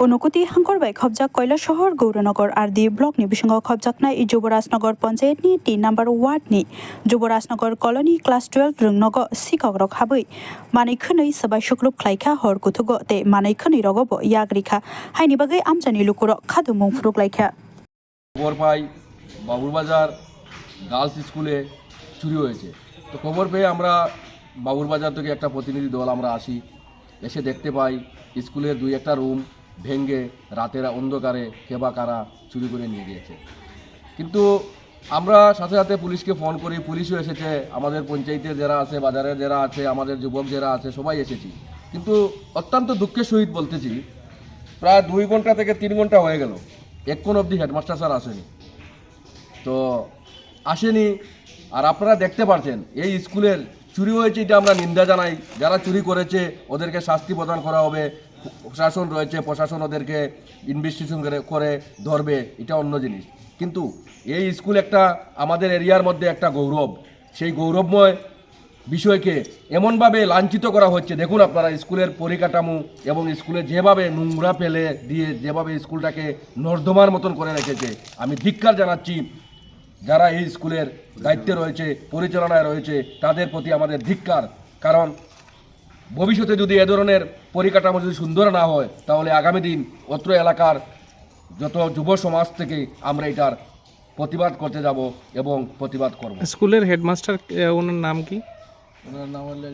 অনুকুতি হাঙ্করবাই খবজাক Kailashahar গৌরনगर आरदी ब्लकनि बिसंगाव खबजाकनाय युवराजनगर पन्चायतनि 3 number वार्डनि युवराजनगर कलनी class 12 रोंनग सिकाग्रक हाबै मानैखोनै सबाय सुक्रुब ख्लायखा हर गुथुग ते मानैखोनै रगब याग्रिखा हायनि बागै आमजानि लुकुर खादुमुं फुरुगलायखा খবর পাই বাবুরবাজার গার্লস স্কুলে চুরি হয়েছে। তো খবর পেয়ে আমরা বাবুরবাজার থেকে একটা প্রতিনিধি দল আমরা আসি, এসে দেখতে পাই স্কুলের 2-1টা রুম ভেঙে রাতের অন্ধকারে কে বা কারা চুরি করে নিয়ে গিয়েছে। কিন্তু আমরা সাথে সাথে পুলিশকে ফোন করি, পুলিশও এসেছে, আমাদের পঞ্চায়েতের যারা আছে, বাজারের যারা আছে, আমাদের যুবক যারা আছে সবাই এসেছি। কিন্তু অত্যন্ত দুঃখের সহিত বলতেছি, প্রায় 2 ঘন্টা থেকে 3 ঘন্টা হয়ে গেল, এখন অবধি হেডমাস্টার স্যার আসেনি। তো আসেনি, আর আপনারা দেখতে পাচ্ছেন এই স্কুলের চুরি হয়েছে, এটা আমরা নিন্দা জানাই। যারা চুরি করেছে ওদেরকে শাস্তি প্রদান করা হবে। প্রশাসন রয়েছে, প্রশাসন ওদেরকে ইনভেস্টিগেশন করে ধরবে, এটা অন্য জিনিস। কিন্তু এই স্কুল একটা আমাদের এরিয়ার মধ্যে একটা গৌরব, সেই গৌরবময় বিষয়কে এমনভাবে লাঞ্ছিত করা হচ্ছে। দেখুন আপনারা স্কুলের পরিকাঠামো এবং স্কুলে যেভাবে নোংরা ফেলে দিয়ে যেভাবে স্কুলটাকে নর্দমার মতন করে রেখেছে, আমি ধিক্কার জানাচ্ছি। যারা এই স্কুলের দায়িত্বে রয়েছে, পরিচালনায় রয়েছে, তাদের প্রতি আমাদের ধিক্কার। কারণ ভবিষ্যতে যদি এ ধরনের পরিকাঠামো যদি সুন্দর না হয়, তাহলে আগামী দিন অত্র এলাকার যত যুব সমাজ থেকে আমরা এটার প্রতিবাদ করতে যাব এবং প্রতিবাদ করব। স্কুলের হেডমাস্টার ওনার নাম কি? ওনার নাম হলো